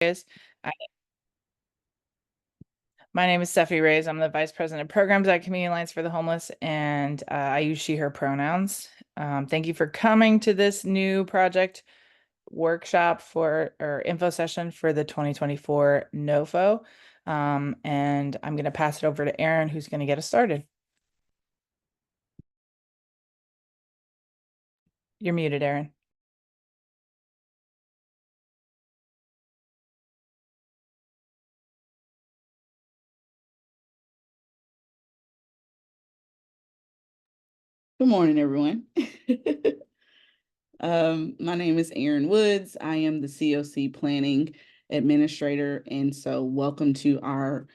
Reyes. I- My name is Steffi Reyes. I'm the Vice President of Programs at Community Alliance for the Homeless, and I use she, her pronouns. Thank you for coming to this new project workshop or info session for the 2024 NOFO. And I'm going to pass it over to Erin, who's going to get us started. You're muted, Erin. Good morning, everyone. My name is Erin Woods. I am the CoC Planning Administrator, and so welcome to our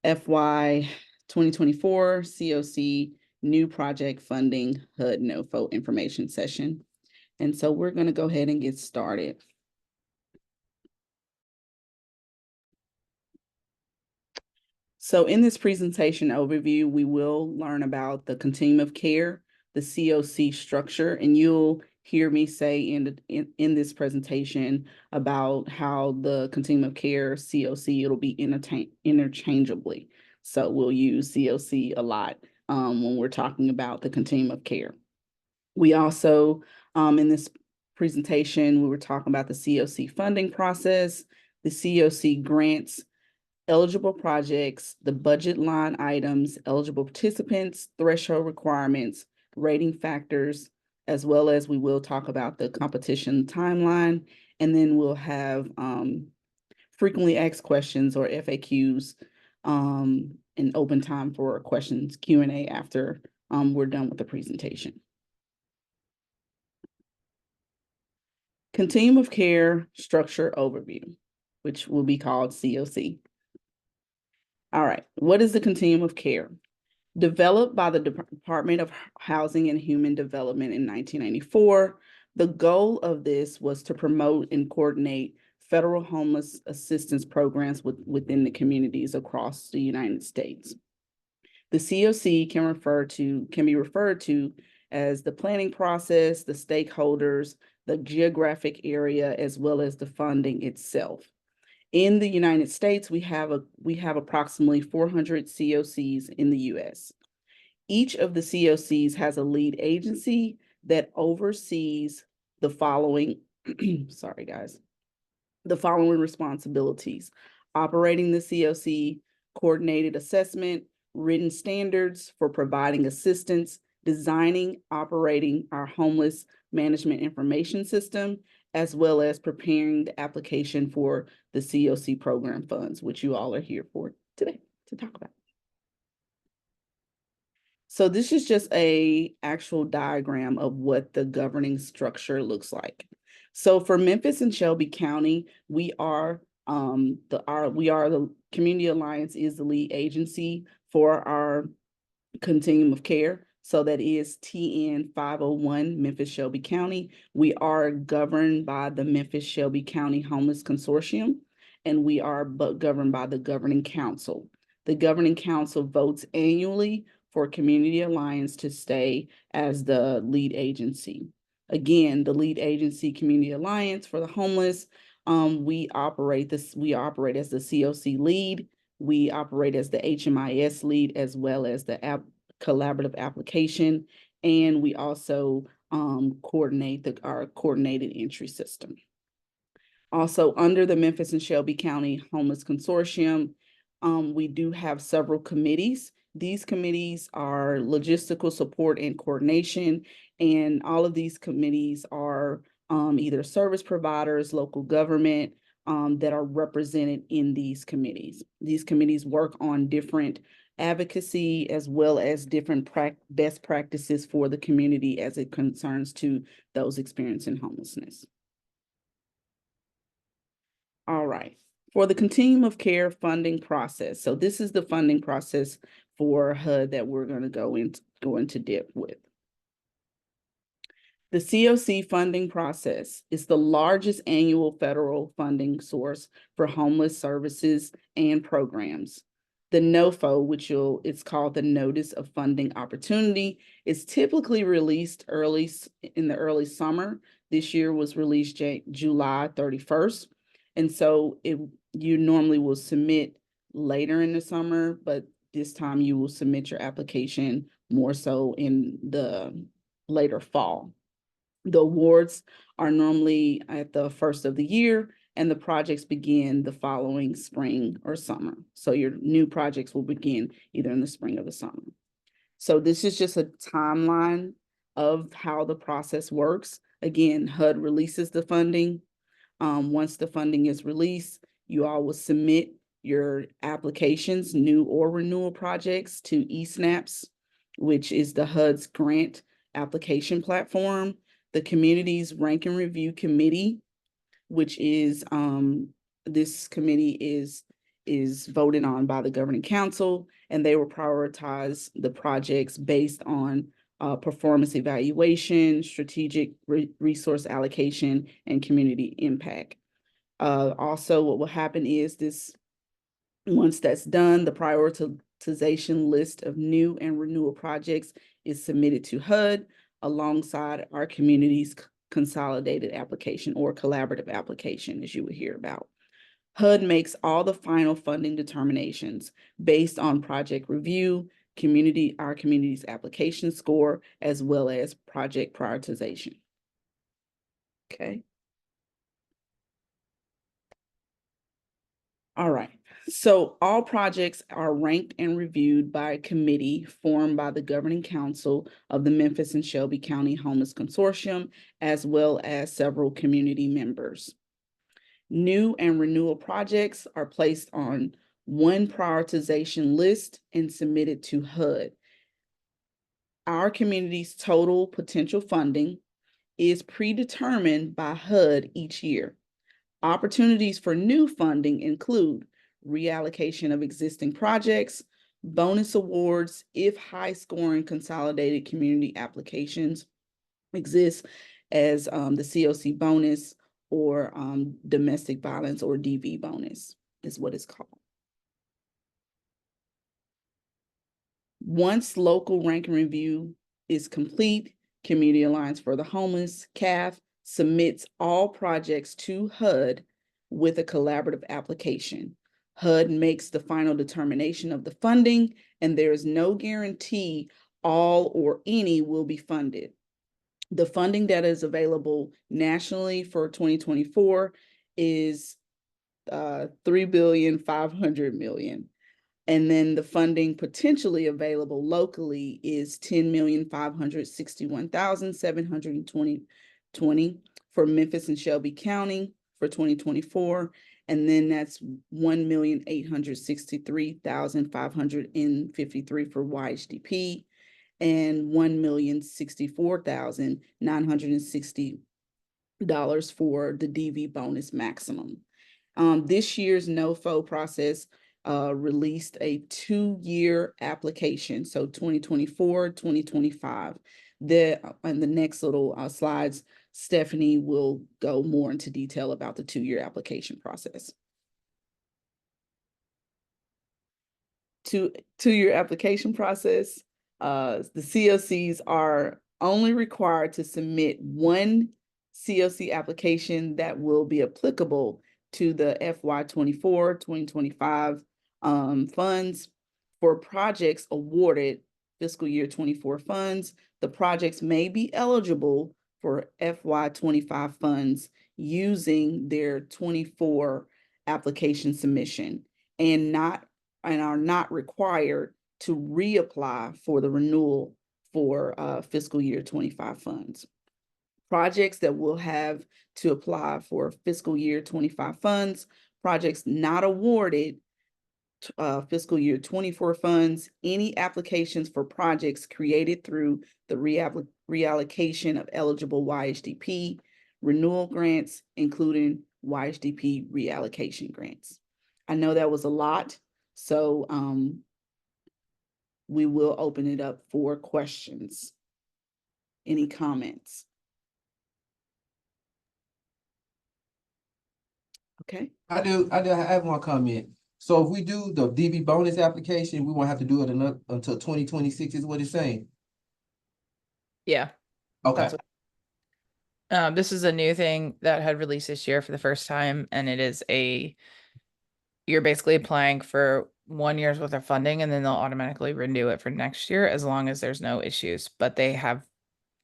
FY 2024 CoC New Project Funding HUD NOFO information session. And so we're going to go ahead and get started. So in this presentation overview, we will learn about the continuum of care, the CoC structure, and you'll hear me say in this presentation about how the continuum of care, CoC, it'll be interchangeably. So we'll use CoC a lot when we're talking about the continuum of care. We also, in this presentation, we were talking about the CoC funding process, the CoC grants, eligible projects, the budget line items, eligible participants, threshold requirements, rating factors, as well as we will talk about the competition timeline, and then we'll have frequently asked questions or FAQs and open time for questions, Q&A after we're done with the presentation. Continuum of care structure overview, which will be called CoC. All right, what is the continuum of care? Developed by the Department of Housing and Human Development in 1994, the goal of this was to promote and coordinate federal homeless assistance programs within the communities across the United States. The CoC can be referred to as the planning process, the stakeholders, the geographic area, as well as the funding itself. In the United States, we have approximately 400 CoCs in the US. Each of the CoCs has a lead agency that oversees the following, sorry guys, the following responsibilities: operating the CoC, coordinated assessment, written standards for providing assistance, designing, operating our homeless management information system, as well as preparing the application for the CoC program funds, which you all are here for today to talk about. So this is just an actual diagram of what the governing structure looks like. So for Memphis and Shelby County, the Community Alliance is the lead agency for our continuum of care. So that is TN 501 Memphis Shelby County. We are governed by the Memphis Shelby County Homeless Consortium, and we are governed by the Governing Council. The Governing Council votes annually for Community Alliance to stay as the lead agency. Again, the lead agency, Community Alliance for the homeless, we operate as the CoC lead. We operate as the HMIS lead, as well as the collaborative application, and we also coordinate our coordinated entry system. Also, under the Memphis and Shelby County Homeless Consortium, we do have several committees. These committees are logistical support and coordination, and all of these committees are either service providers, local government, that are represented in these committees. These committees work on different advocacy as well as different best practices for the community as it concerns to those experiencing homelessness. All right, for the continuum of care funding process. So this is the funding process for HUD that we're going to go into depth with. The CoC funding process is the largest annual federal funding source for homeless services and programs. The NOFO, it's called the Notice of Funding Opportunity, is typically released in the early summer. This year was released July 31st. And so you normally will submit later in the summer, but this time you will submit your application more so in the later fall. The awards are normally at the first of the year, and the projects begin the following spring or summer. So your new projects will begin either in the spring or the summer. So this is just a timeline of how the process works. Again, HUD releases the funding. Once the funding is released, you all will submit your applications, new or renewal projects, to eSnaps, which is the HUD's grant application platform. The community's rank and review committee, which is this committee is voted on by the governing council, and they will prioritize the projects based on performance evaluation, strategic resource allocation, and community impact. Also, what will happen is once that's done, the prioritization list of new and renewal projects is submitted to HUD alongside our community's consolidated application or collaborative application, as you would hear about. HUD makes all the final funding determinations based on project review, our community's application score, as well as project prioritization. Okay. All right. So all projects are ranked and reviewed by a committee formed by the governing council of the Memphis and Shelby County Homeless Consortium, as well as several community members. New and renewal projects are placed on one prioritization list and submitted to HUD. Our community's total potential funding is predetermined by HUD each year. Opportunities for new funding include reallocation of existing projects, bonus awards if high-scoring consolidated community applications exist, as the CoC bonus or domestic violence or DV bonus is what it's called. Once local rank and review is complete, Community Alliance for the Homeless, CAF, submits all projects to HUD with a collaborative application. HUD makes the final determination of the funding, and there is no guarantee all or any will be funded. The funding that is available nationally for 2024 is $3.5 billion. And then the funding potentially available locally is $10,561,720 for Memphis and Shelby County for 2024. And then that's $1,863,553 for YHDP and $1,064,960 for the DV bonus maximum. This year's NOFO process released a 2-year application, so 2024, 2025. In the next little slides, Stephanie will go more into detail about the 2-year application process. Two-year application process, the CoCs are only required to submit one CoC application that will be applicable to the FY2024-2025 funds. For projects awarded fiscal year 24 funds, the projects may be eligible for FY25 funds using their 24 application submission and are not required to reapply for the renewal for fiscal year 25 funds. Projects that will have to apply for fiscal year 25 funds, projects not awarded fiscal year 24 funds, any applications for projects created through the reallocation of eligible YHDP renewal grants, including YHDP reallocation grants. I know that was a lot, so we will open it up for questions. Any comments? Okay. I have one comment. So if we do the DV bonus application, we won't have to do it until 2026 is what it's saying. Yeah. Okay. This is a new thing that had released this year for the first time, and it is you're basically applying for 1 year's worth of funding, and then they'll automatically renew it for next year as long as there's no issues. But they have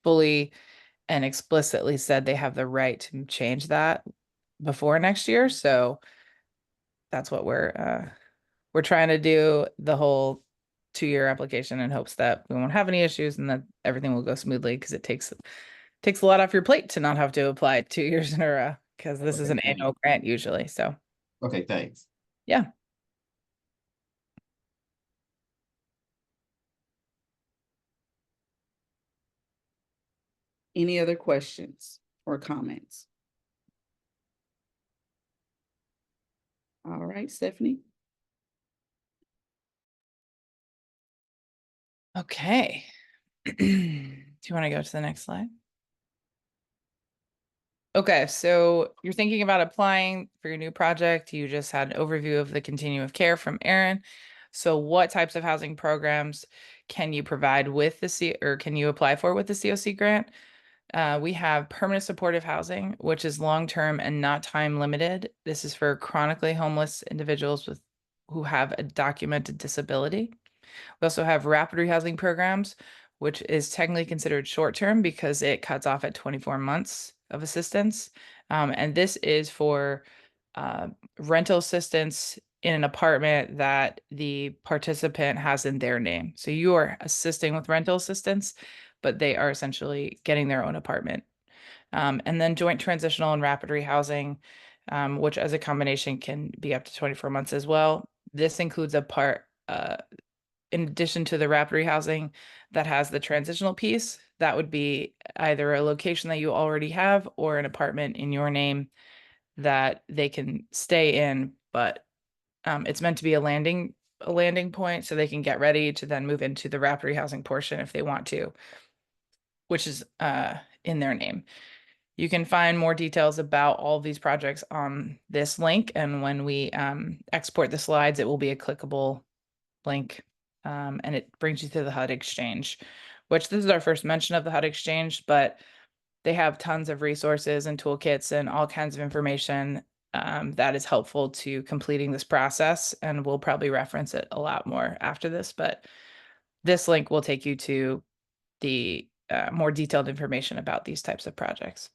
fully and explicitly said they have the right to change that before next year. So that's what we're trying to do, the whole 2-year application, in hopes that we won't have any issues and that everything will go smoothly, because it takes a lot off your plate to not have to apply 2 years in a row, because this is Okay, an annual grant usually. So okay, thanks. yeah. Any other questions or comments? All right, Stephanie. Okay. Do you want to go to the next slide? Okay, so you're thinking about applying for your new project. You just had an overview of the continuum of care from Erin. So what types of housing programs can you provide with the or can you apply for with the CoC grant? We have permanent supportive housing, which is long-term and not time limited. This is for chronically homeless individuals who have a documented disability. We also have rapid rehousing programs, which is technically considered short-term because it cuts off at 24 months of assistance. And this is for rental assistance in an apartment that the participant has in their name. So you are assisting with rental assistance, but they are essentially getting their own apartment. And then joint transitional and rapid rehousing, which as a combination can be up to 24 months as well. This includes a part, in addition to the rapid rehousing that has the transitional piece. That would be either a location that you already have or an apartment in your name that they can stay in, but it's meant to be a landing point so they can get ready to then move into the rapid rehousing portion if they want to, which is in their name. You can find more details about all of these projects on this link, and when we export the slides, it will be a clickable link, and it brings you to the HUD Exchange, which this is our first mention of the HUD Exchange, but they have tons of resources and toolkits and all kinds of information that is helpful to completing this process, and we'll probably reference it a lot more after this, but this link will take you to the more detailed information about these types of projects.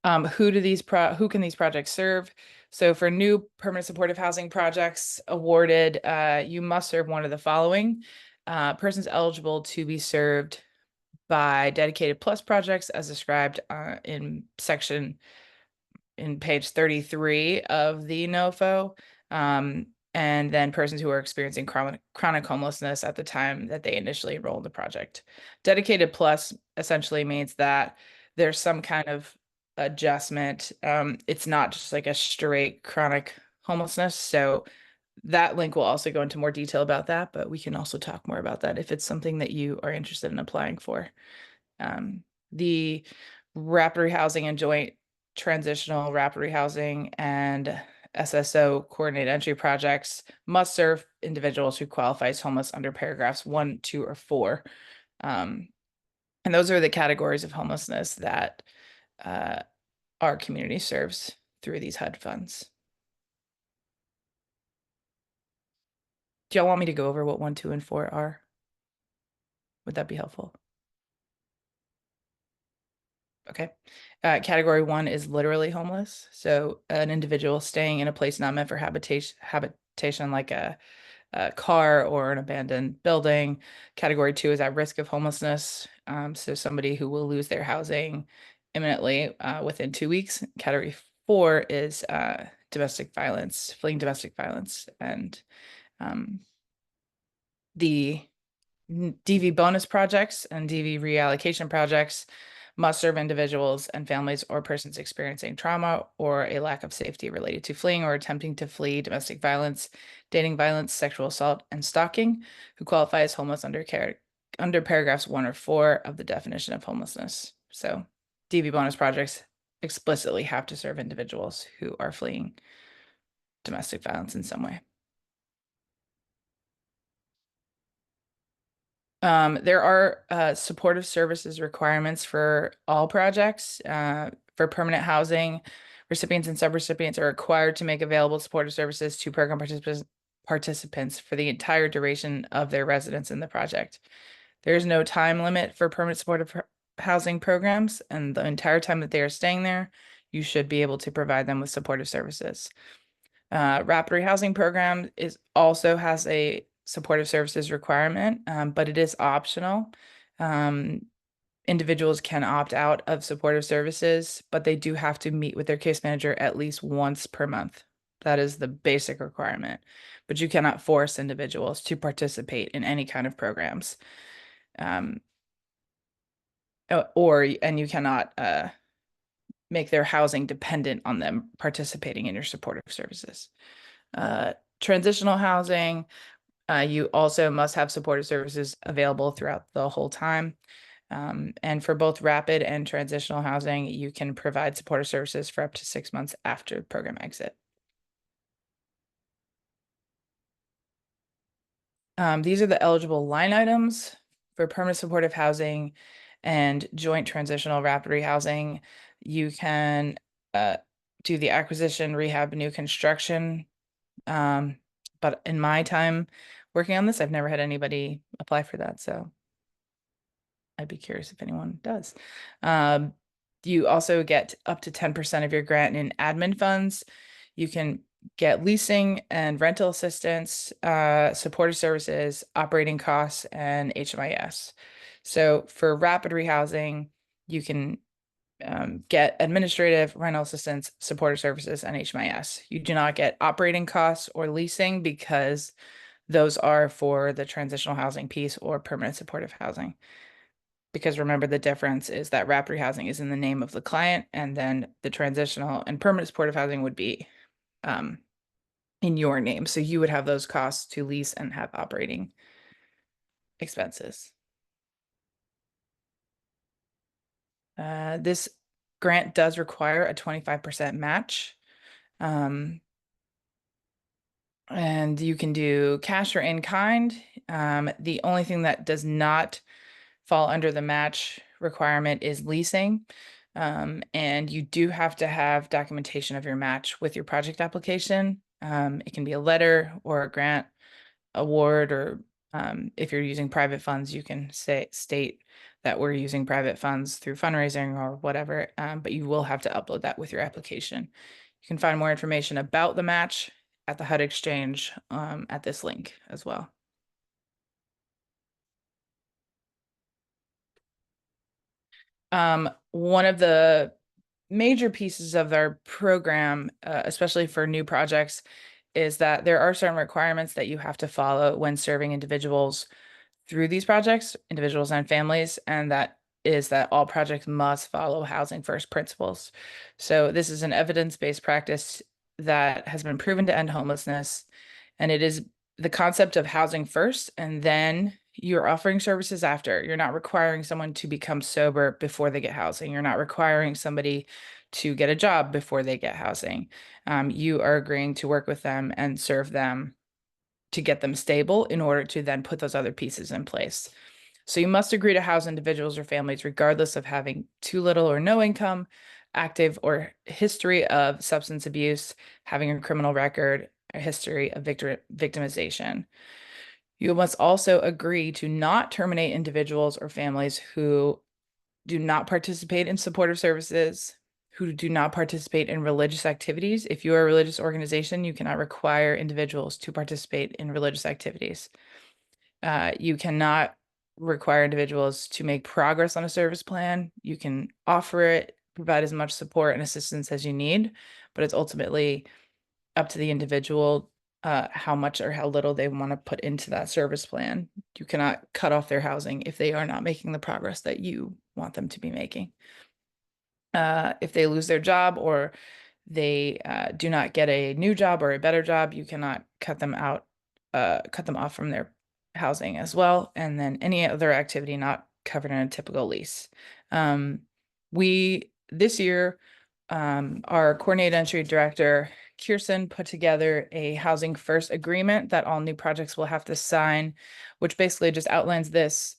Who can these projects serve? So for new permanent supportive housing projects awarded, you must serve one of the following. Persons eligible to be served by dedicated plus projects as described in page 33 of the NOFO. And then persons who are experiencing chronic homelessness at the time that they initially enrolled in the project. Dedicated plus essentially means that there's some kind of adjustment. It's not just like a straight chronic homelessness. So that link will also go into more detail about that, but we can also talk more about that if it's something that you are interested in applying for. The rapid rehousing and joint transitional rapid rehousing and SSO coordinated entry projects must serve individuals who qualify as homeless under paragraphs 1, 2, or 4. And those are the categories of homelessness that our community serves through these HUD funds. Do y'all want me to go over what 1, 2, and 4 are? Would that be helpful? Okay. Category 1 is literally homeless. So an individual staying in a place not meant for habitation like a car or an abandoned building. Category 2 is at risk of homelessness. So somebody who will lose their housing imminently within 2 weeks. Category 4 is domestic violence, fleeing domestic violence. And the DV bonus projects and DV reallocation projects must serve individuals and families or persons experiencing trauma or a lack of safety related to fleeing or attempting to flee domestic violence, dating violence, sexual assault, and stalking, who qualify as homeless under paragraphs 1 or 4 of the definition of homelessness. So DV bonus projects explicitly have to serve individuals who are fleeing domestic violence in some way. There are supportive services requirements for all projects. For permanent housing, recipients and subrecipients are required to make available supportive services to program participants for the entire duration of their residence in the project. There is no time limit for permanent supportive housing programs, and the entire time that they are staying there, you should be able to provide them with supportive services. Rapid rehousing program also has a supportive services requirement, but it is optional. Individuals can opt out of supportive services, but they do have to meet with their case manager at least once per month. That is the basic requirement, but you cannot force individuals to participate in any kind of programs. And you cannot make their housing dependent on them participating in your supportive services. Transitional housing, you also must have supportive services available throughout the whole time. And for both rapid and transitional housing, you can provide supportive services for up to 6 months after program exit. These are the eligible line items for permanent supportive housing and joint transitional rapid rehousing. You can do the acquisition, rehab, new construction. But in my time working on this, I've never had anybody apply for that. So I'd be curious if anyone does. You also get up to 10% of your grant in admin funds. You can get leasing and rental assistance, supportive services, operating costs, and HMIS. So for rapid rehousing, you can get administrative, rental assistance, supportive services, and HMIS. You do not get operating costs or leasing because those are for the transitional housing piece or permanent supportive housing. Because remember, the difference is that rapid rehousing is in the name of the client, and then the transitional and permanent supportive housing would be in your name. So you would have those costs to lease and have operating expenses. This grant does require a 25% match. And you can do cash or in kind. The only thing that does not fall under the match requirement is leasing. And you do have to have documentation of your match with your project application. It can be a letter or a grant award, or if you're using private funds, you can state that we're using private funds through fundraising or whatever, but you will have to upload that with your application. You can find more information about the match at the HUD Exchange at this link as well. One of the major pieces of our program, especially for new projects, is that there are certain requirements that you have to follow when serving individuals through these projects, individuals and families, and that is that all projects must follow housing first principles. So this is an evidence-based practice that has been proven to end homelessness, and it is the concept of housing first, and then you're offering services after. You're not requiring someone to become sober before they get housing. You're not requiring somebody to get a job before they get housing. You are agreeing to work with them and serve them to get them stable in order to then put those other pieces in place. So you must agree to house individuals or families regardless of having too little or no income, active or history of substance abuse, having a criminal record, a history of victimization. You must also agree to not terminate individuals or families who do not participate in supportive services, who do not participate in religious activities. If you are a religious organization, you cannot require individuals to participate in religious activities. You cannot require individuals to make progress on a service plan. You can offer it, provide as much support and assistance as you need, but it's ultimately up to the individual how much or how little they want to put into that service plan. You cannot cut off their housing if they are not making the progress that you want them to be making. If they lose their job or they do not get a new job or a better job, you cannot cut them off from their housing as well. And then any other activity not covered in a typical lease. This year, our coordinated entry director, Kirsten, put together a housing first agreement that all new projects will have to sign, which basically just outlines this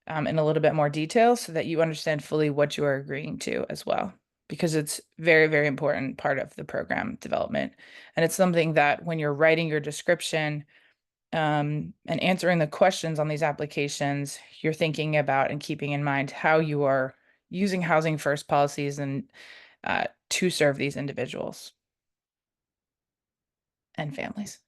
in a little bit more detail so that you understand fully what you are agreeing to as well, because it's very, very important part of the program development. And it's something that when you're writing your description and answering the questions on these applications, you're thinking about and keeping in mind how you are using housing first policies and to serve these individuals and families.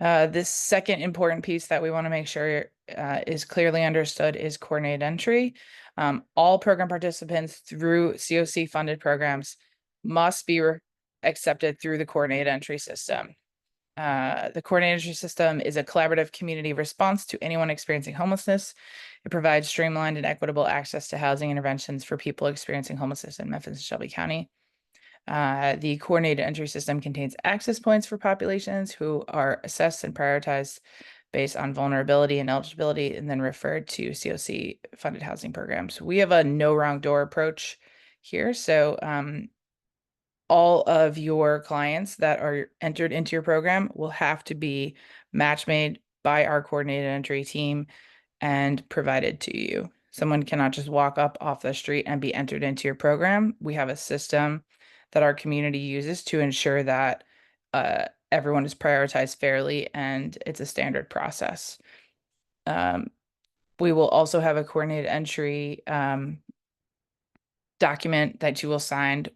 This second important piece that we want to make sure is clearly understood is coordinated entry. All program participants through CoC funded programs must be accepted through the coordinated entry system. The coordinated entry system is a collaborative community response to anyone experiencing homelessness. It provides streamlined and equitable access to housing interventions for people experiencing homelessness in Memphis and Shelby County. The coordinated entry system contains access points for populations who are assessed and prioritized based on vulnerability and eligibility, and then referred to CoC funded housing programs. We have a no wrong door approach here. So all of your clients that are entered into your program will have to be match made by our coordinated entry team and provided to you. Someone cannot just walk up off the street and be entered into your program. We have a system that our community uses to ensure that everyone is prioritized fairly and it's a standard process. We will also have a coordinated entry document that you will sign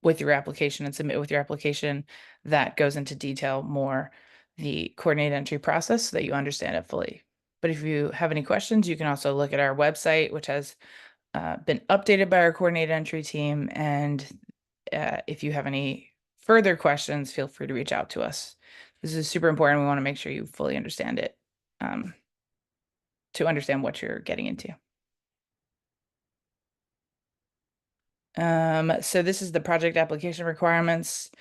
with your application and submit with your application that goes into detail more the coordinated entry process so that you understand it fully. But if you have any questions, you can also look at our website, which has been updated by our coordinated entry team. And if you have any further questions, feel free to reach out to us. This is super important. We want to make sure you fully understand it to understand what you're getting into. So this is the project application requirements.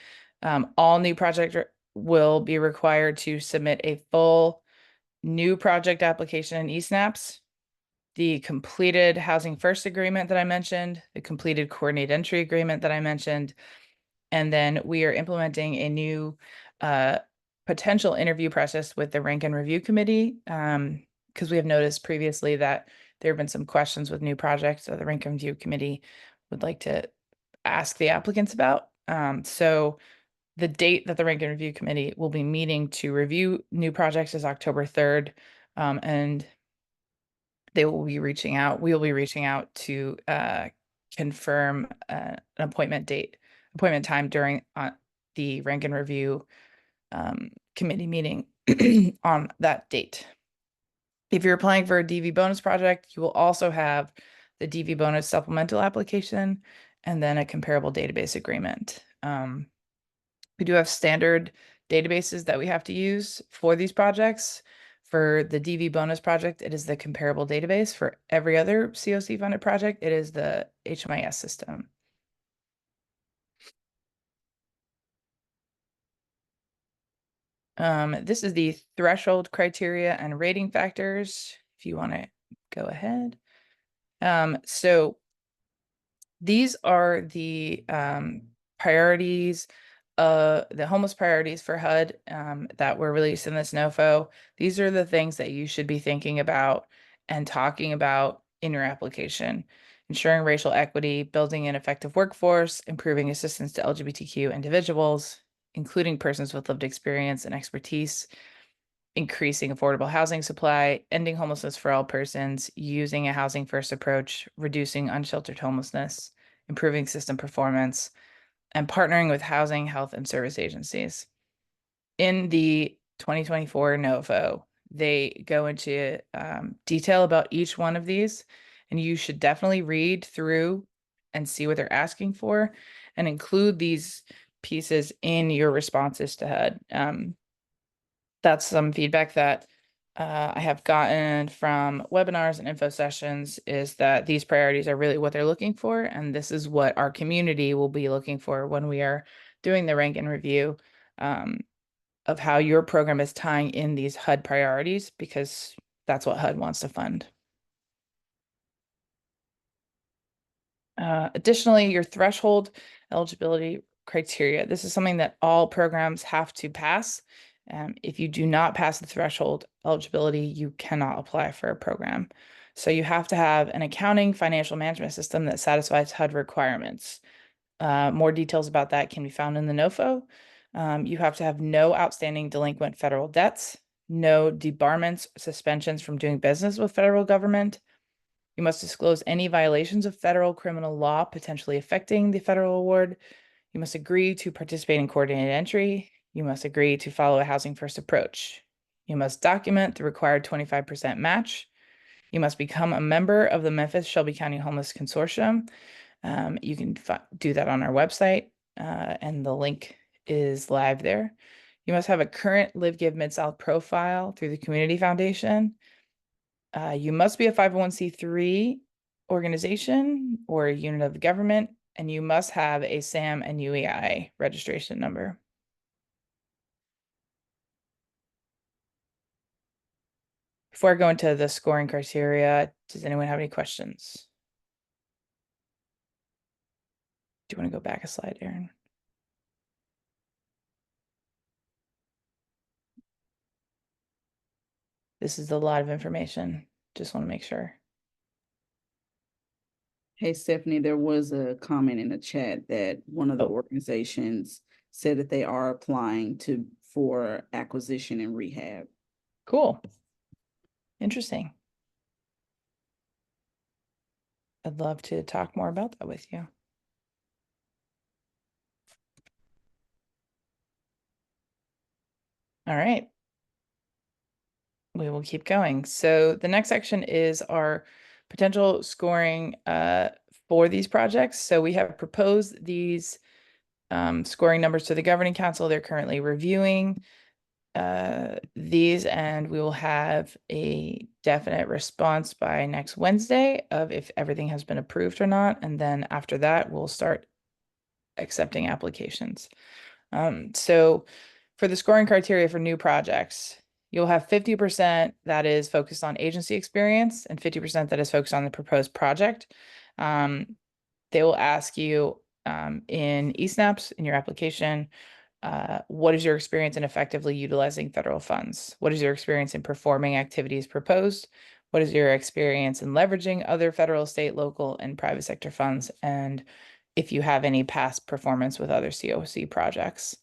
All new project will be required to submit a full new project application in eSnaps, the completed housing first agreement that I mentioned, the completed coordinated entry agreement that I mentioned, and then we are implementing a new potential interview process with the rank and review committee, because we have noticed previously that there have been some questions with new projects that the rank and review committee would like to ask the applicants about. So the date that the rank and review committee will be meeting to review new projects is October 3rd. And they will be reaching out. We will be reaching out to confirm an appointment time during the rank and review committee meeting on that date. If you're applying for a DV bonus project, you will also have the DV bonus supplemental application and then a comparable database agreement. We do have standard databases that we have to use for these projects. For the DV bonus project, it is the comparable database. For every other CoC funded project, it is the HMIS system. This is the threshold criteria and rating factors, if you want to go ahead. So these are the priorities, the homeless priorities for HUD that were released in this NOFO. These are the things that you should be thinking about and talking about in your application. Ensuring racial equity, building an effective workforce, improving assistance to LGBTQ individuals, including persons with lived experience and expertise, increasing affordable housing supply, ending homelessness for all persons, using a housing first approach, reducing unsheltered homelessness, improving system performance, and partnering with housing, health, and service agencies. In the 2024 NOFO, they go into detail about each one of these, and you should definitely read through and see what they're asking for and include these pieces in your responses to HUD. That's some feedback that I have gotten from webinars and info sessions, is that these priorities are really what they're looking for. And this is what our community will be looking for when we are doing the rank and review of how your program is tying in these HUD priorities, because that's what HUD wants to fund. Additionally, your threshold eligibility criteria. This is something that all programs have to pass. If you do not pass the threshold eligibility, you cannot apply for a program. So you have to have an accounting financial management system that satisfies HUD requirements. More details about that can be found in the NOFO. You have to have no outstanding delinquent federal debts, no debarments, suspensions from doing business with federal government. You must disclose any violations of federal criminal law potentially affecting the federal award. You must agree to participate in coordinated entry. You must agree to follow a housing first approach. You must document the required 25% match. You must become a member of the Memphis Shelby County Homeless Consortium. You can do that on our website, and the link is live there. You must have a current Live Give Mid-South profile through the Community Foundation. You must be a 501c3 organization or a unit of the government, and you must have a SAM and UEI registration number. Before I go into the scoring criteria, does anyone have any questions? Do you want to go back a slide, Erin? This is a lot of information. Just want to make sure. Hey, Stephanie, there was a comment in the chat that one of the organizations said that they are applying for acquisition and rehab. Cool. Interesting. I'd love to talk more about that with you. All right. We will keep going. So the next section is our potential scoring for these projects. So we have proposed these scoring numbers to the Governing Council. They're currently reviewing these, and we will have a definite response by next Wednesday of if everything has been approved or not. And then after that, we'll start accepting applications. So for the scoring criteria for new projects, you'll have 50% that is focused on agency experience and 50% that is focused on the proposed project. They will ask you in eSnaps in your application, what is your experience in effectively utilizing federal funds? What is your experience in performing activities proposed? What is your experience in leveraging other federal, state, local, and private sector funds? And if you have any past performance with other CoC projects.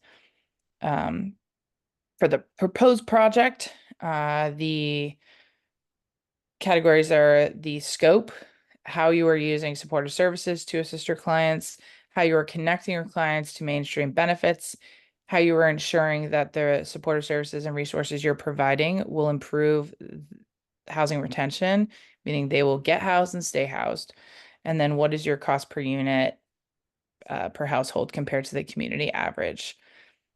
For the proposed project, the categories are the scope, how you are using supportive services to assist your clients, how you are connecting your clients to mainstream benefits, how you are ensuring that the supportive services and resources you're providing will improve housing retention, meaning they will get housed and stay housed. And then what is your cost per unit per household compared to the community average?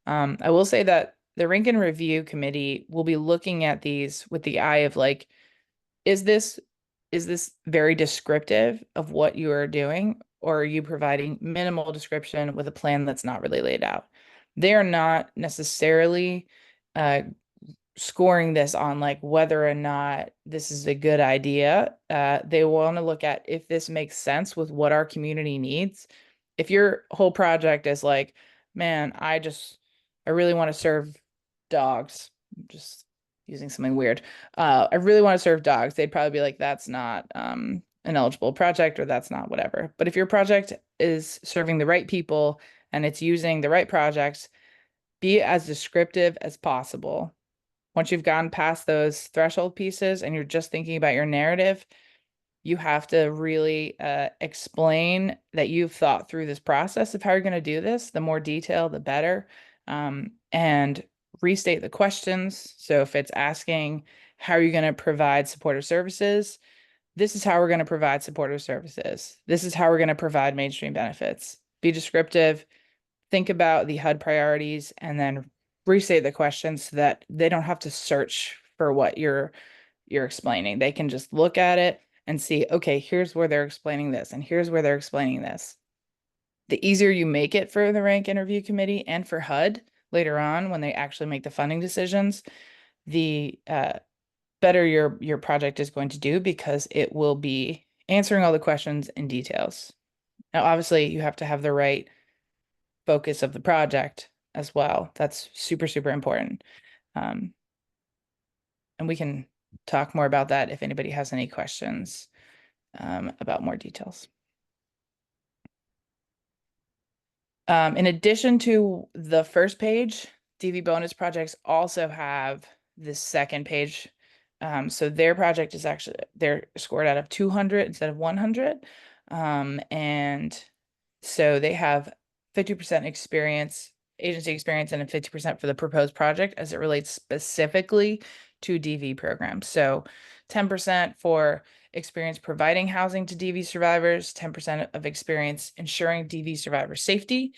I will say that the Rankin Review Committee will be looking at these with the eye of like, is this very descriptive of what you are doing, or are you providing minimal description with a plan that's not really laid out? They are not necessarily scoring this on like whether or not this is a good idea. They want to look at if this makes sense with what our community needs. If your whole project is like, man, I really want to serve dogs, I'm just using something weird. I really want to serve dogs. They'd probably be like, that's not an eligible project, or that's not whatever. But if your project is serving the right people and it's using the right projects, be as descriptive as possible. Once you've gone past those threshold pieces and you're just thinking about your narrative, you have to really explain that you've thought through this process of how you're going to do this. The more detail, the better. And restate the questions. So if it's asking, how are you going to provide supportive services? This is how we're going to provide supportive services. This is how we're going to provide mainstream benefits. Be descriptive. Think about the HUD priorities, and then restate the questions so that they don't have to search for what you're explaining. They can just look at it and see, okay, here's where they're explaining this, and here's where they're explaining this. The easier you make it for the Rankin Review Committee and for HUD later on when they actually make the funding decisions, the better your project is going to do, because it will be answering all the questions in details. Now, obviously, you have to have the right focus of the project as well. That's super, super important. And we can talk more about that if anybody has any questions about more details. In addition to the first page, DV bonus projects also have this second page. So their project is actually, they're scored out of 200 instead of 100. And so they have 50% experience, agency experience, and a 50% for the proposed project as it relates specifically to DV programs. So 10% for experience providing housing to DV survivors, 10% of experience ensuring DV survivor safety,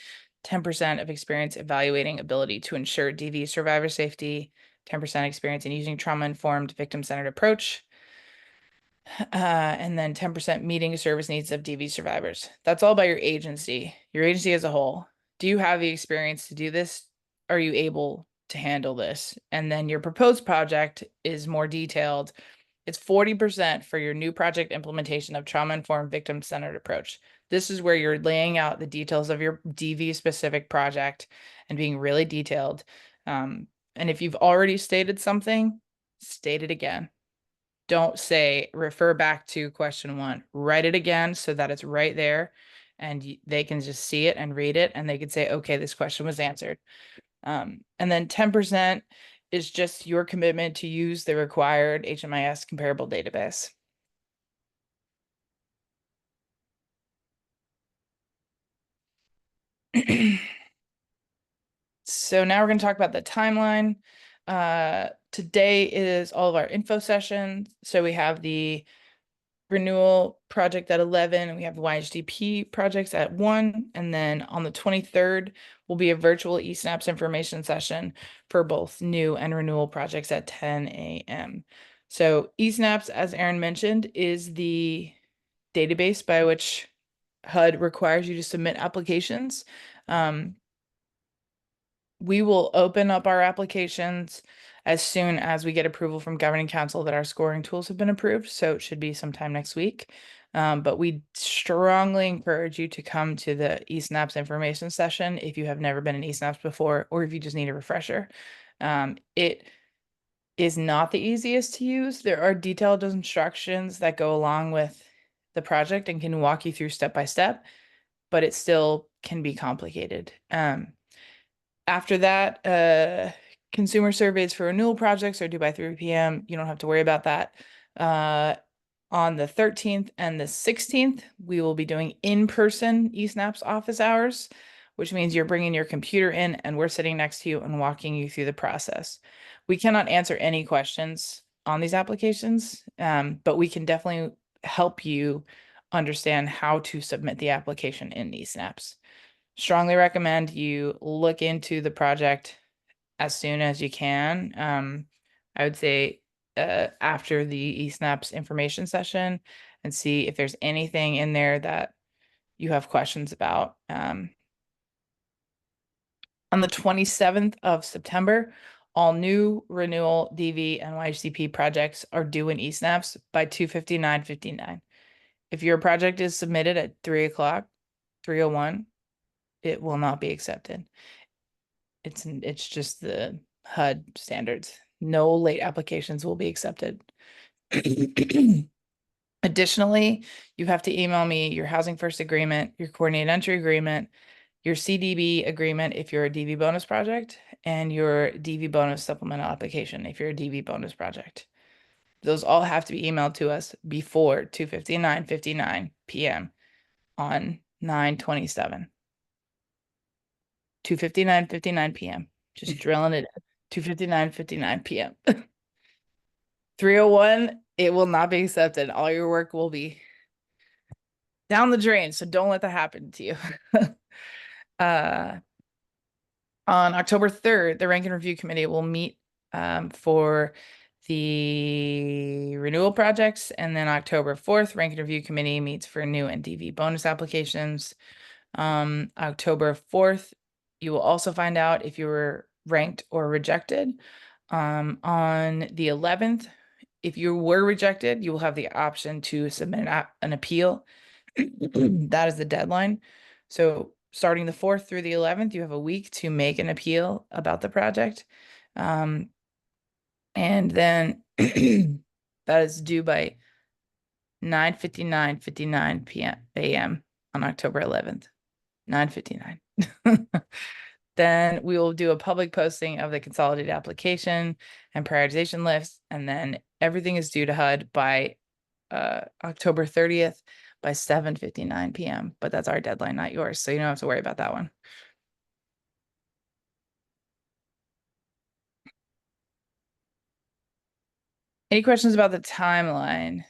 10% of experience evaluating ability to ensure DV survivor safety, 10% experience in using trauma-informed victim-centered approach, and then 10% meeting service needs of DV survivors. That's all by your agency as a whole. Do you have the experience to do this? Are you able to handle this? And then your proposed project is more detailed. It's 40% for your new project implementation of trauma-informed victim-centered approach. This is where you're laying out the details of your DV specific project and being really detailed. And if you've already stated something, state it again. Don't say refer back to question 1. Write it again so that it's right there and they can just see it and read it and they can say, okay, this question was answered. And then 10% is just your commitment to use the required HMIS comparable database. So now we're going to talk about the timeline. Today is all of our info sessions. So we have the renewal project at 11, and we have the YHDP projects at 1. And then on the 23rd will be a virtual eSnaps information session for both new and renewal projects at 10 a.m. So eSnaps, as Erin mentioned, is the database by which HUD requires you to submit applications. We will open up our applications as soon as we get approval from Governing Council that our scoring tools have been approved. So it should be sometime next week. But we strongly encourage you to come to the eSnaps information session if you have never been in eSnaps before, or if you just need a refresher. It is not the easiest to use. There are detailed instructions that go along with the project and can walk you through step by step, but it still can be complicated. After that, consumer surveys for renewal projects are due by 3 p.m. You don't have to worry about that. On the 13th and the 16th, we will be doing in-person eSnaps office hours, which means you're bringing your computer in and we're sitting next to you and walking you through the process. We cannot answer any questions on these applications, but we can definitely help you understand how to submit the application in eSnaps. Strongly recommend you look into the project as soon as you can. I would say after the eSnaps information session and see if there's anything in there that you have questions about. On the 27th of September, all new renewal DV and YHCP projects are due in eSnaps by 2:59:59. If your project is submitted at 3 o'clock, 3:01, it will not be accepted. It's just the HUD standards. No late applications will be accepted. Additionally, you have to email me your housing first agreement, your coordinated entry agreement, your CDB agreement if you're a DV bonus project, and your DV bonus supplemental application if you're a DV bonus project. Those all have to be emailed to us before 2:59:59 p.m. on 9/27. 2:59:59 p.m. Just drilling it in. 2:59:59 p.m. 3:01, it will not be accepted. All your work will be down the drain, so don't let that happen to you. On October 3rd, the Rank and Review Committee will meet for the renewal projects, and then October 4th, Rank and Review Committee meets for new and DV bonus applications. October 4th, you will also find out if you were ranked or rejected. On the 11th, if you were rejected, you will have the option to submit an appeal. That is the deadline. So starting the 4th through the 11th, you have a week to make an appeal about the project. And then that is due by 9:59 a.m. on October 11th. 9:59. Then we will do a public posting of the consolidated application and prioritization list, and then everything is due to HUD by October 30th by 7:59 p.m. But that's our deadline, not yours, so you don't have to worry about that one. Any questions about the timeline?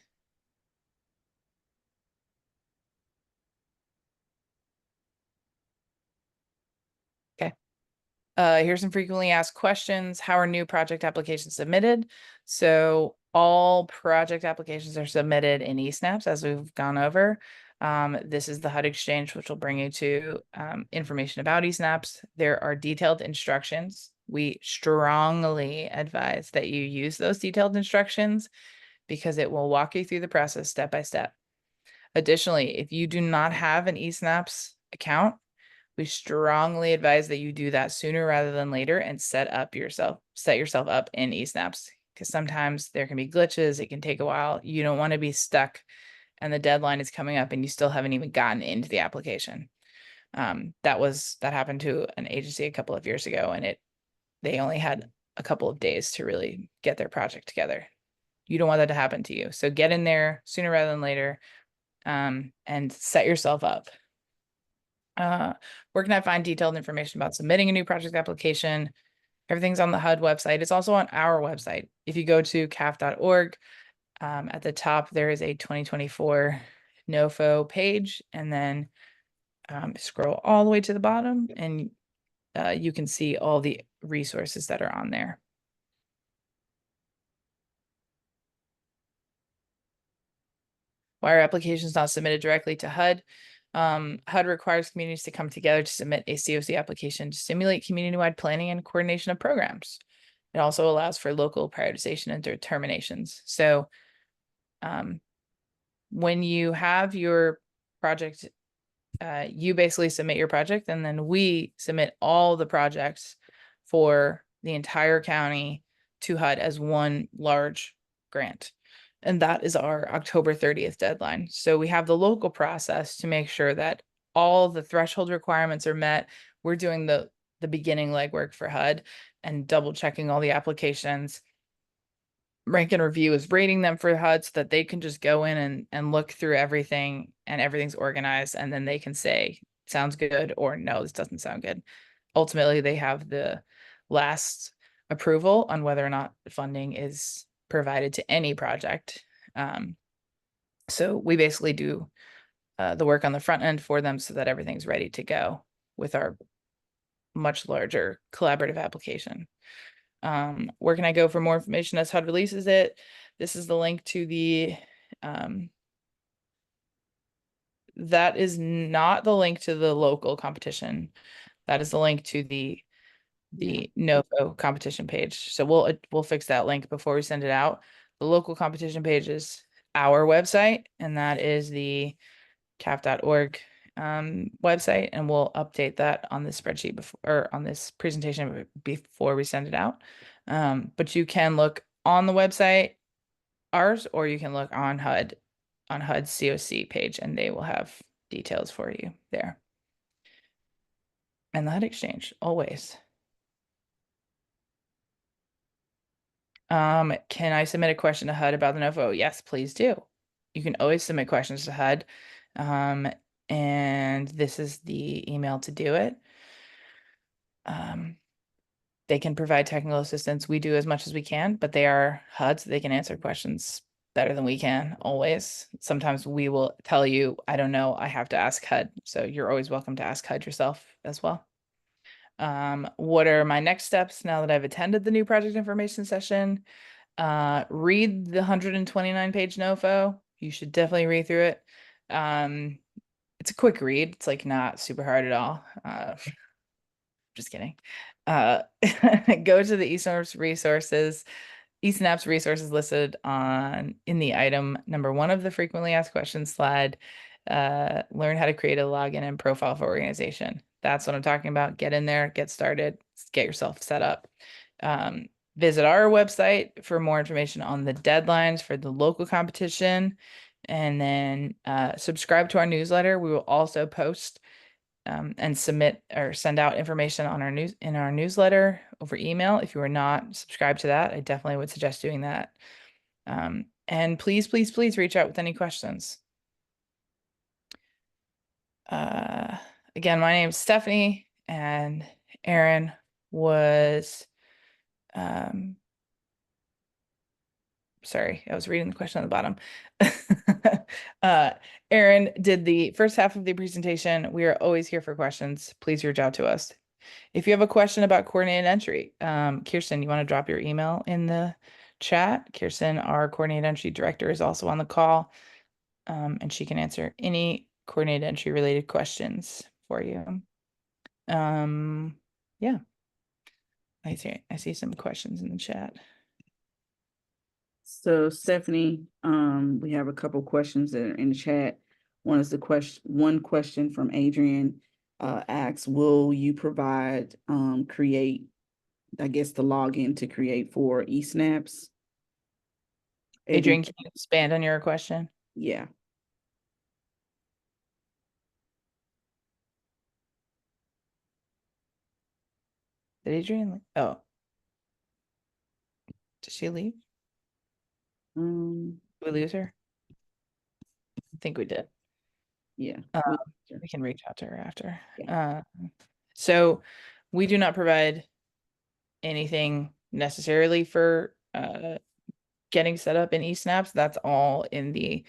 Okay. Here's some frequently asked questions. How are new project applications submitted? So all project applications are submitted in eSnaps, as we've gone over. This is the HUD Exchange, which will bring you to information about eSnaps. There are detailed instructions. We strongly advise that you use those detailed instructions because it will walk you through the process step by step. Additionally, if you do not have an eSnaps account, we strongly advise that you do that sooner rather than later and set yourself up in eSnaps, because sometimes there can be glitches. It can take a while. You don't want to be stuck and the deadline is coming up and you still haven't even gotten into the application. That happened to an agency a couple of years ago, and they only had a couple of days to really get their project together. You don't want that to happen to you. So get in there sooner rather than later, and set yourself up. Where can I find detailed information about submitting a new project application? Everything's on the HUD website. It's also on our website. If you go to caf.org, at the top, there is a 2024 NOFO page, and then scroll all the way to the bottom, and you can see all the resources that are on there. Why are applications not submitted directly to HUD? HUD requires communities to come together to submit a CoC application to stimulate community-wide planning and coordination of programs. It also allows for local prioritization and determinations. So when you have your project, you basically submit your project, and then we submit all the projects for the entire county to HUD as one large grant. And that is our October 30th deadline. So we have the local process to make sure that all the threshold requirements are met. We're doing the beginning legwork for HUD and double checking all the applications. Rank and Review is rating them for HUD so that they can just go in and look through everything, and everything's organized, and then they can say, sounds good, or no, this doesn't sound good. Ultimately, they have the last approval on whether or not funding is provided to any project. So we basically do the work on the front end for them so that everything's ready to go with our much larger collaborative application. Where can I go for more information as HUD releases it? This is the link to the, that is not the link to the local competition. That is the link to the NOFO competition page. So we'll fix that link before we send it out. The local competition page is our website, and that is the caf.org website, and we'll update that on this spreadsheet before, or on this presentation before we send it out. But you can look on the website, ours, or you can look on HUD's CoC page, and they will have details for you there. And the HUD Exchange, always. Can I submit a question to HUD about the NOFO? Yes, please do. You can always submit questions to HUD. And this is the email to do it. They can provide technical assistance. We do as much as we can, but they are HUD, so they can answer questions better than we can, always. Sometimes we will tell you, I don't know, I have to ask HUD. So you're always welcome to ask HUD yourself as well. What are my next steps now that I've attended the new project information session? Read the 129-page NOFO. You should definitely read through it. It's a quick read. It's like not super hard at all. Just kidding. Go to the eSnaps resources listed in the item number 1 of the frequently asked questions slide, learn how to create a login and profile for organization. That's what I'm talking about. Get in there, get started, get yourself set up. Visit our website for more information on the deadlines for the local competition, and then subscribe to our newsletter. We will also post and submit or send out information on our newsletter over email. If you are not subscribed to that, I definitely would suggest doing that. And please, please, please reach out with any questions. Again, my name is Stephanie, and Erin was, sorry, I was reading the question on the bottom. Erin did the first half of the presentation. We are always here for questions. Please reach out to us. If you have a question about coordinated entry, Kirsten, you want to drop your email in the chat? Kirsten, our coordinated entry director, is also on the call, and she can answer any coordinated entry related questions for you. Yeah. I see some questions in the chat. So Stephanie, we have a couple questions that are in the chat. One is one question from Adrian asks, will you provide create, I guess, the login to create for eSnaps? Adrian, can you expand on your question? Yeah. Did Adrian? Oh, did she leave? Did we lose her? I think we did. Yeah. We can reach out to her after. Yeah. So we do not provide anything necessarily for getting set up in eSnaps. That's all in the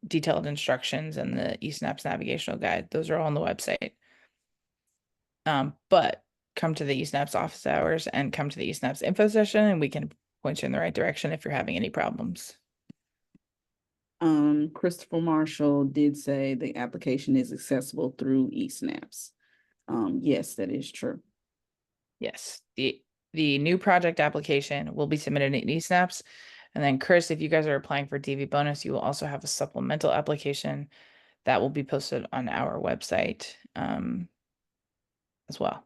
detailed instructions and the eSnaps navigational guide. Those are all on the website. But come to the eSnaps office hours and come to the eSnaps info session, and we can point you in the right direction if you're having any problems. Christopher Marshall did say the application is accessible through eSnaps. Yes, that is true. Yes, the new project application will be submitted in eSnaps. And then Chris, if you guys are applying for DV bonus, you will also have a supplemental application that will be posted on our website as well.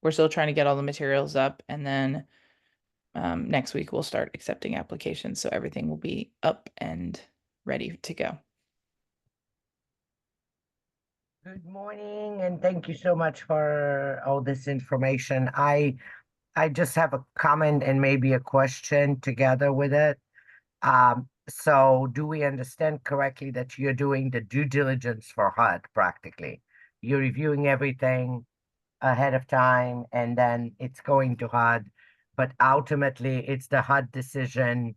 We're still trying to get all the materials up, and then next week we'll start accepting applications. So everything will be up and ready to go. Good morning, and thank you so much for all this information. I just have a comment and maybe a question together with it. So do we understand correctly that you're doing the due diligence for HUD practically? You're reviewing everything ahead of time, and then it's going to HUD, but ultimately it's the HUD decision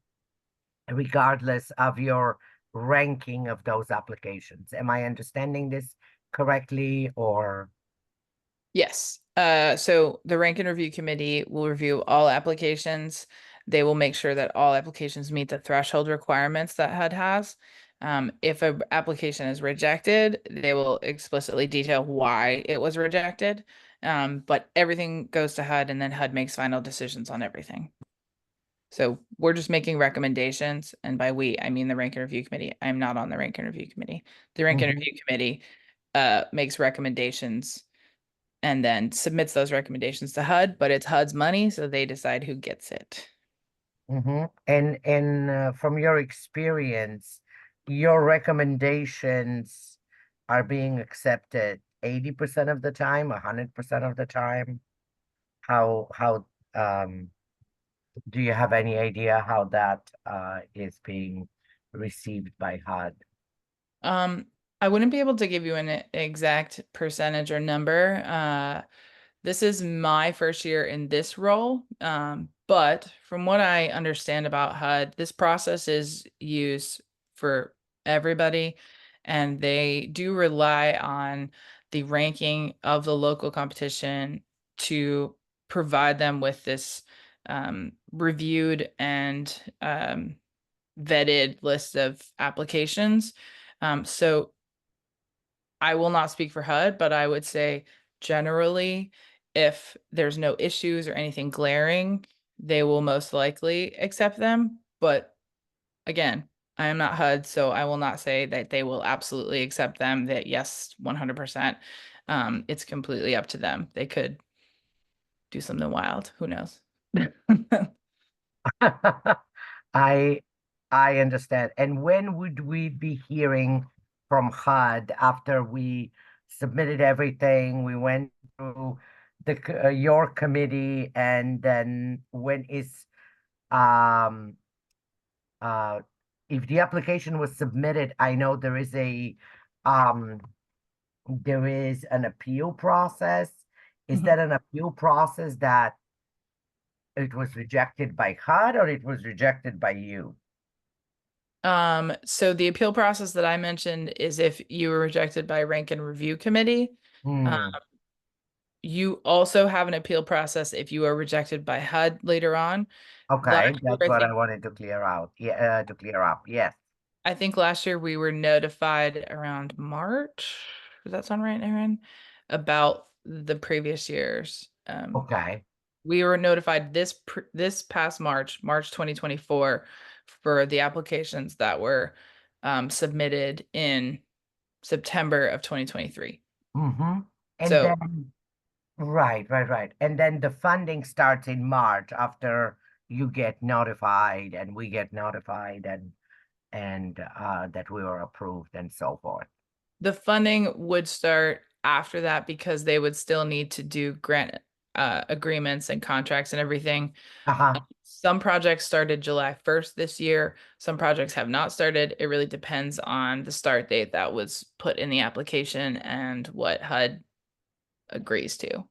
regardless of your ranking of those applications. Am I understanding this correctly, or? Yes. So the rank and review committee will review all applications. They will make sure that all applications meet the threshold requirements that HUD has. If an application is rejected, they will explicitly detail why it was rejected. But everything goes to HUD, and then HUD makes final decisions on everything. So we're just making recommendations, and by we, I mean the rank and review committee. I'm not on the rank and review committee. The rank and review committee makes recommendations and then submits those recommendations to HUD, but it's HUD's money, so they decide who gets it. And from your experience, your recommendations are being accepted 80% of the time, 100% of the time? How do you have any idea how that is being received by HUD? I wouldn't be able to give you an exact percentage or number. This is my first year in this role, but from what I understand about HUD, this process is used for everybody, and they do rely on the ranking of the local competition to provide them with this reviewed and vetted list of applications. So I will not speak for HUD, but I would say generally, if there's no issues or anything glaring, they will most likely accept them. But again, I am not HUD, so I will not say that they will absolutely accept them, that yes, 100%. It's completely up to them. They could do something wild. Who knows? I I understand. And when would we be hearing from HUD after we submitted everything? We went through your committee, and then when is um uh if the application was submitted, I know um there is an appeal process. Is Mhm. that an appeal process that it was rejected by HUD or it was rejected by you? So the appeal process that I mentioned is if you were rejected by rank and review committee. Hmm. You also have an appeal process if you are rejected by HUD later on. Last Okay, year, that's what I wanted to clear out. Yeah, to clear up. Yes. I think last year we were notified around March. Does that sound right, Aaron? About the previous years. Okay. We were notified this past March 2024, for the applications that were submitted in September of 2023. Mm-hmm. And So then, right. And then the funding starts in March after you get notified and we get notified and that we were approved and so forth. the funding would start after that because they would still need to do grant agreements and contracts and everything. Uh-huh. Some projects started July 1st this year. Some projects have not started. It really depends on the start date that was put in the application and what HUD agrees to.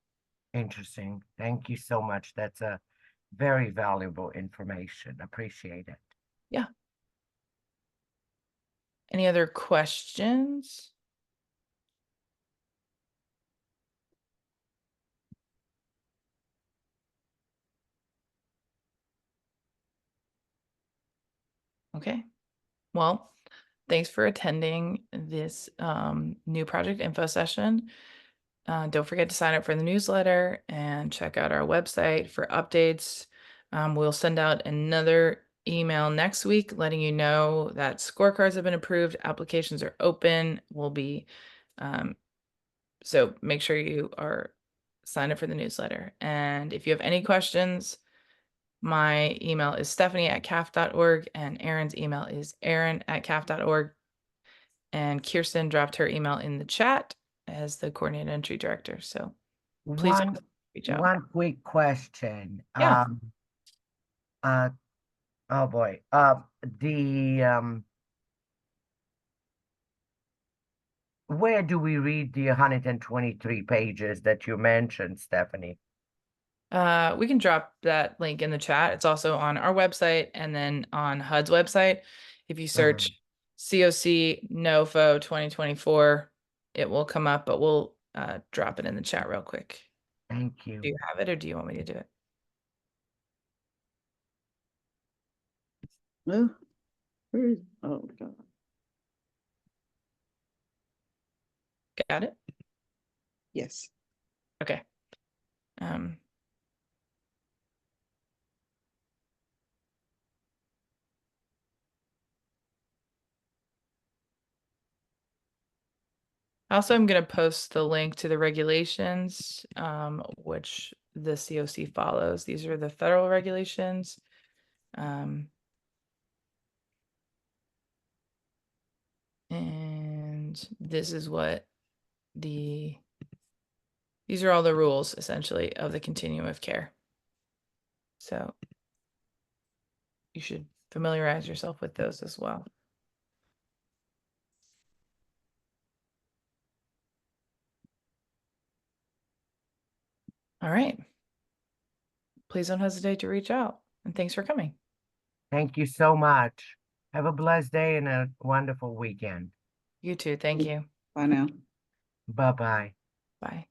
Interesting. Thank you so much. That's a very valuable information. Appreciate it. Yeah. Any other questions? Okay. Well, thanks for attending this new project info session. Don't forget to sign up for the newsletter and check out our website for updates. We'll send out another email next week letting you know that scorecards have been approved, applications are open. So make sure you are signed up for the newsletter. And if you have any questions, my email is stephanie@caf.org and Aaron's email is aaron@caf.org. And Kirsten dropped her email in the chat as the coordinated entry director. So please don't reach out. One quick question. Yeah. Oh boy. Where do we read the 123 pages that you mentioned, Stephanie? We can drop that link in the chat. It's also on our website and then on HUD's website. If you search CoC NOFO 2024, it will come up, but we'll drop it in the chat real quick. Thank Do you. you have it or do you want me to do it? Well, where is, oh God. Got it? Yes. Okay. Also, I'm going to post the link to the regulations, which the CoC follows. These are the federal regulations. And this is what these are all the rules essentially of the continuum of care. So you should familiarize yourself with those as well. All right. Please don't hesitate to reach out. And thanks for coming. Thank you so much. Have a blessed day and a wonderful weekend. You too. Thank you. Bye now. Bye-bye. Bye.